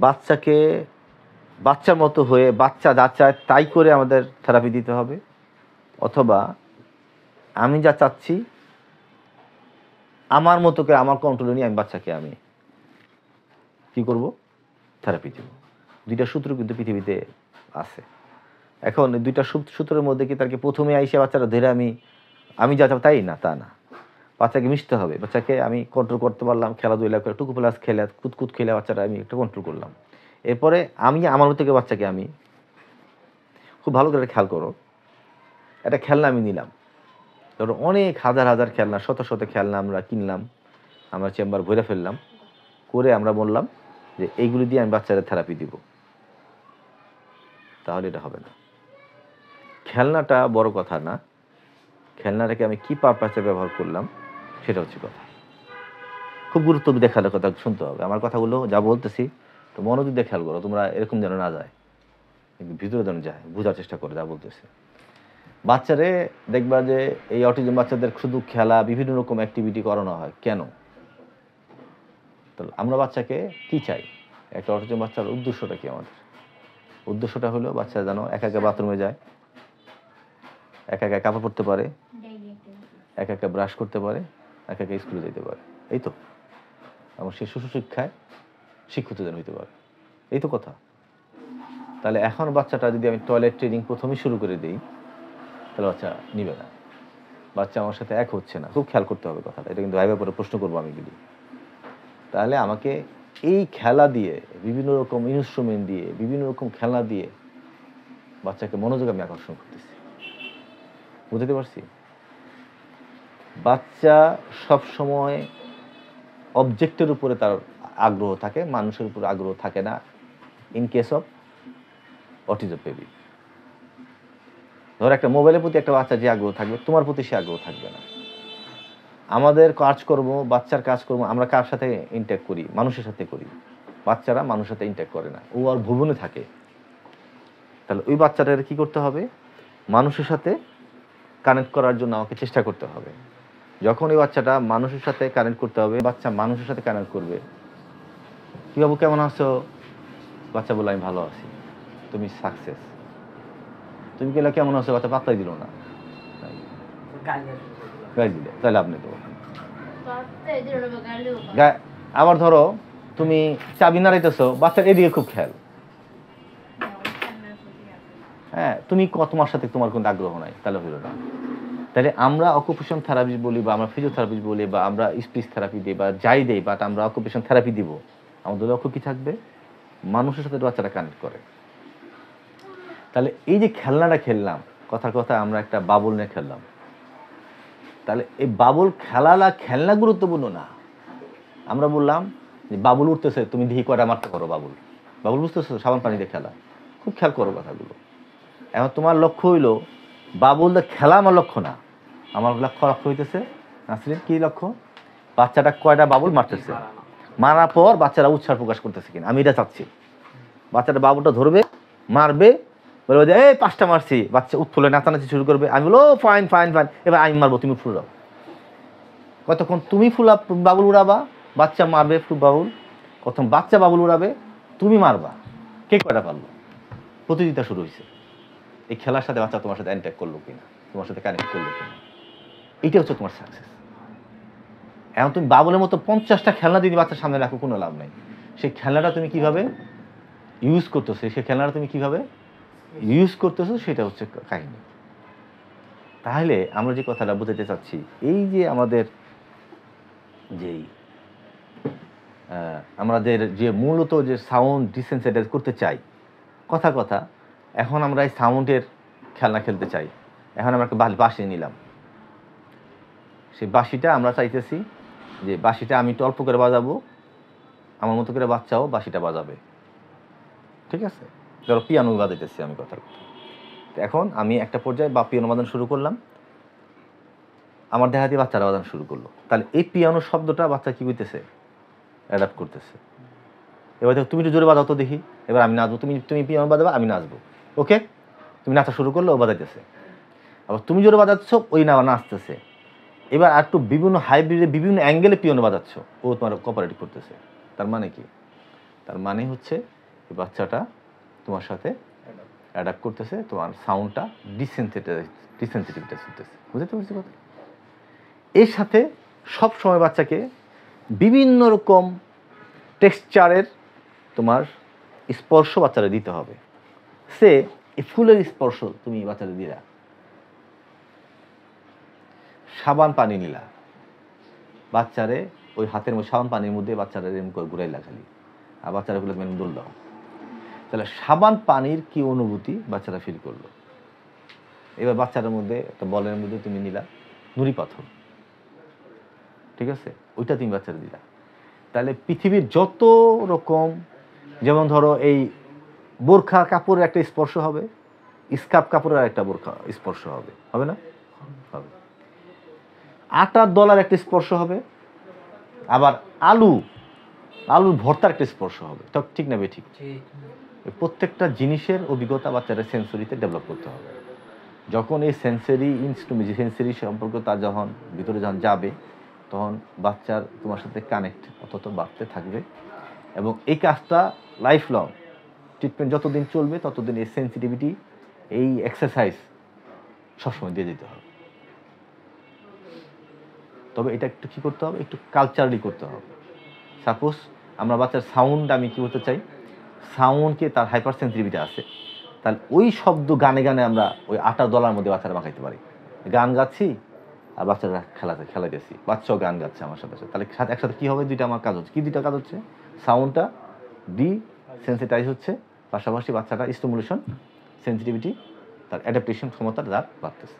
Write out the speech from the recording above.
বাচ্চাকে বাচ্চার মতো হয়ে বাচ্চা যা চায় তাই করে আমাদের থেরাপি দিতে হবে, অথবা আমি যা চাচ্ছি আমার মতো করে আমার কন্ট্রোলে নিয়ে আমি বাচ্চাকে আমি কী করব, থেরাপি দেব। দুইটা সূত্র কিন্তু পৃথিবীতে আছে। এখন দুইটা সূত্রের মধ্যে কি তাকে প্রথমে আইসে বাচ্চারা ধরে আমি যা চাই তাই না, তা না। বাচ্চাকে মিশতে হবে, বাচ্চাকে আমি কন্ট্রোল করতে পারলাম, খেলাধুলা করে টুকু প্লাস খেলে কুতকুত খেলে বাচ্চারা আমি একটু কন্ট্রোল করলাম। এরপরে আমি আমার থেকে বাচ্চাকে আমি খুব ভালো করে খেয়াল করো, একটা খেলনা আমি নিলাম, ধরো অনেক হাজার হাজার খেলনা, শত শত খেলনা আমরা কিনলাম, আমরা চেম্বার ভরে ফেললাম, করে আমরা বললাম যে এইগুলি দিয়ে আমি বাচ্চাদের থেরাপি দিব, তাহলে এটা হবে না। খেলনাটা বড় কথা না, খেলনাটাকে আমি কি পারপাসে ব্যবহার করলাম সেটা হচ্ছে কথা। খুব গুরুত্ব দিয়ে খেলার কথা শুনতে হবে। আমার কথাগুলো যা বলতেছি তো মনোযোগ দিয়ে খেয়াল করো, তোমরা এরকম যেন না যায়, ভিতরে যেন যায়, বোঝার চেষ্টা করো যা বলতেছে। বাচ্চারে দেখবা যে এই অটিজম বাচ্চাদের শুধু খেলা, বিভিন্ন রকম অ্যাক্টিভিটি করানো হয় কেন? তো আমরা বাচ্চাকে কি চাই? একটা অটিজম বাচ্চার উদ্দেশ্যটা কি? আমাদের উদ্দেশ্যটা হলো বাচ্চা যেন একা একা বাথরুমে যায়, একা একা কাপড় পরতে পারে, একা একা ব্রাশ করতে পারে, একা একা স্কুলে যেতে পারে। এই তো আমার সে সুশিক্ষায় শিক্ষিত যেন হইতে পারে, এই তো কথা। তাহলে এখন বাচ্চাটা যদি আমি টয়লেট ট্রেনিং প্রথমেই শুরু করে দিই, তাহলে বাচ্চা নিবে না, বাচ্চা আমার সাথে এক হচ্ছে না। খুব খেয়াল করতে হবে কথাটা, এটা কিন্তু ভাইবার পরে প্রশ্ন করবো আমি যদি। তাহলে আমাকে এই খেলা দিয়ে, বিভিন্ন রকম ইনস্ট্রুমেন্ট দিয়ে, বিভিন্ন রকম খেলনা দিয়ে বাচ্চাকে মনোযোগ আমি আকর্ষণ করতেছি। বুঝতে পারছি? বাচ্চা সব সময় অবজেক্টের উপরে তার আগ্রহ থাকে, মানুষের উপরে আগ্রহ থাকে না, in case of autism baby. ধর একটা মোবাইলের প্রতি একটা বাচ্চা যে আগ্রহ থাকবে, তোমার প্রতি সে আগ্রহ থাকবে না। আমাদের কাজকর্ম, বাচ্চার কাজকর্ম আমরা কার সাথে ইন্টাক্ট করি? মানুষের সাথে করি। বাচ্চারা মানুষের সাথে ইন্টাক্ট করে না, ও আর ভুবনে থাকে। তাহলে ওই বাচ্চাটার কি করতে হবে? মানুষের সাথে কানেক্ট করার জন্য আমাকে চেষ্টা করতে হবে। যখন এই বাচ্চাটা মানুষের সাথে কানেক্ট করতে হবে, বাচ্চা মানুষের সাথে কানেক্ট করবে। কি বাবু কেমন আছো? বাচ্চা বলে আমি ভালো আছি। তুমি সাকসেস। তুমি গেলে কেমন আছো? বাচ্চা পাত্তাই দিল না, গাই দিলে, তাহলে আপনি তো আবার ধরো তুমি চাবি নাড়াইতেছো, বাচ্চার এদিকে খুব খেয়াল, হ্যাঁ, তুমি তোমার সাথে তোমার কোনো আগ্রহ নাই, তাহলে হইল না। তাহলে আমরা অকুপেশন থেরাপিস্ট বলি, বা আমরা ফিজিওথেরাপিস্ট বলি, বা আমরা স্পিচ থেরাপি দিই, বা যাই দেই, বাট আমরা অকুপেশন থেরাপি দিব, আমাদের লক্ষ্য কি থাকবে? মানুষের সাথে বাচ্চাটা কানেক্ট করে। তাহলে এই যে খেলনাটা খেললাম, কথার কথা আমরা একটা বাবুল নিয়ে খেললাম, তাহলে এই বাবুল খেলনা গুরুত্বপূর্ণ না। আমরা বললাম যে বাবুল উঠতেছে, তুমি দেখি কয়টা মারতে পারো বাবুল। বাবুল বুঝতেছো? সাবান পানি দিয়ে খেলা। খুব খেয়াল করো কথাগুলো। এখন তোমার লক্ষ্য হইলো বাবুল খেলা, আমার লক্ষ্য না। আমার লক্ষ্য হইতেছে নাসরিন, কি লক্ষ্য? বাচ্চাটা কয়টা বাবুল মারতেছে, মারার পর বাচ্চারা উৎসাহ প্রকাশ করতেছে কিনা, আমি এটা চাচ্ছি। বাচ্চাটা বাবুলটা ধরবে, মারবে, বলবো যে এই 5টা মারছি, বাচ্চা উৎফুল্লে নাচানাচি শুরু করবে। আমি বলো ফাইন ফাইন ফাইন, এবার আমি মারবো, তুমি ফুল উড়াও। কতক্ষণ তুমি বাবুল উড়াবা, বাচ্চা মারবে বাবুল, প্রথম বাচ্চা বাবুল উড়াবে, তুমি মারবা, কে কয়টা পারলো। প্রতিযোগিতা শুরু হয়েছে। এই খেলার সাথে বাচ্চা তোমার সাথে অ্যান্টাক করলো কিনা, তোমার সাথে কানেক্ট করলো কিনা, এইটা হচ্ছে তোমার সাকসেস। এখন তুমি বাবুলের মতো 50টা খেলনা যদি বাচ্চার সামনে রাখো, কোনো লাভ নেই। সেই খেলনাটা তুমি কিভাবে ইউজ করতেছো, সেই খেলনাটা তুমি কিভাবে ইউজ করতেছো, সেটা হচ্ছে কাহিনী। তাহলে আমরা যে কথাটা বুঝাতে চাচ্ছি, এই যে আমাদের যে মূলত যে সাউন্ড ডিসেন্সিটাইজ করতে চাই, কথা এখন আমরা এই সাউন্ডের খেলনা খেলতে চাই। এখন আমরা একটা বাঁশি নিলাম, সেই বাঁশিটা আমরা চাইতেছি যে বাঁশিটা আমি একটু অল্প করে বাজাবো, আমার মতো করে বাচ্চাও বাঁশিটা বাজাবে, ঠিক আছে? ধরো পিয়ানো বাজাইতেছি আমি, কথার কথা। এখন আমি একটা পর্যায়ে পিয়ানো বাজানো শুরু করলাম, আমার দেখা দিয়ে বাচ্চারা বাজানো শুরু করলো। তাহলে এই পিয়ানো শব্দটা বাচ্চা কি করতেছে? অ্যাডাপ্ট করতেছে। এবার দেখো তুমি একটু জোরে বাজাও তো দেখি, এবার আমি নাচবো, তুমি পিয়ানো বাজাবা, আমি নাচবো, ওকে? তুমি নাচা শুরু করলে ও বাজাইতেছে, আবার তুমি জোরে বাজাচ্ছ, ওই নাচতেছে। এবার আর একটু বিভিন্ন হাইব্রিডে বিভিন্ন অ্যাঙ্গেলে পিয়ানো বাজাচ্ছ, ও তোমার কোঅপারেট করতেছে। তার মানে কি? তার মানে হচ্ছে এই বাচ্চাটা তোমার সাথে অ্যাডাপ্ট করতেছে, তোমার সাউন্ডটা ডিসেন্সিটিভিটা হতেছে। বুঝতে পারছি কথা? এর সাথে সব সময় বাচ্চাকে বিভিন্ন রকম টেক্সচারের তোমার স্পর্শ বাচ্চারা দিতে হবে। সে এই ফুলের স্পর্শ তুমি বাচ্চারা দিলা, সাবান পানি নিলা, বাচ্চারে ওই হাতের মধ্যে সাবান পানির মধ্যে বাচ্চারা এরকম করে ঘুরাইলা খালি, আর বাচ্চারা গুলো মেন দোল দাও, তাহলে সাবান পানির কি অনুভূতি বাচ্চারা ফিল করলো। এবার বাচ্চাটার মধ্যে একটা বলের মধ্যে তুমি নিলা নুড়ি পাথর, ঠিক আছে, ওইটা তুমি বাচ্চারা দিলা। তাহলে পৃথিবীর যত রকম, যেমন ধরো এই বোরখা কাপড়ের একটা স্পর্শ হবে, স্কার্ফ কাপড়ের একটা বোরখা স্পর্শ হবে, হবে না? হবে। আটার দলার একটা স্পর্শ হবে, আবার আলুর ভর্তার একটা স্পর্শ হবে, ঠিক না বে ঠিক? প্রত্যেকটা জিনিসের অভিজ্ঞতা বাচ্চারা সেন্সরিতে ডেভেলপ করতে হবে। যখন এই সেন্সরি সম্পর্ক তার যখন ভিতরে যখন যাবে, তখন বাচ্চার তোমার সাথে কানেক্ট অত বাড়তে থাকবে, এবং এই কাজটা লাইফ লং ট্রিটমেন্ট যতদিন চলবে ততদিন এই সেন্সিটিভিটি, এই এক্সারসাইজ সবসময় দিয়ে যেতে হবে। তবে এটা একটু কী করতে হবে, একটু কালচারালি করতে হবে। সাপোজ আমরা বাচ্চার সাউন্ড, আমি কী করতে চাই, সাউন্ডকে তার হাইপার সেন্সিটিভিটি আছে, তাহলে ওই শব্দ গানে গানে আমরা ওই আটা দলার মধ্যে বাচ্চারা মাখাইতে পারি। গান গাচ্ছি আর বাচ্চারা খেলা দিয়েছি, বাচ্চাও গান গাচ্ছে আমার সাথে সাথে, তাহলে একসাথে কী হবে, দুইটা আমার কাজ হচ্ছে। কী দুইটা কাজ হচ্ছে? সাউন্ডটা সেন্সিটাইজ হচ্ছে, পাশাপাশি বাচ্চাটা স্টিমুলেশন, সেন্সিটিভিটি, তার অ্যাডাপ্টেশন ক্ষমতা তার বাড়তেছে।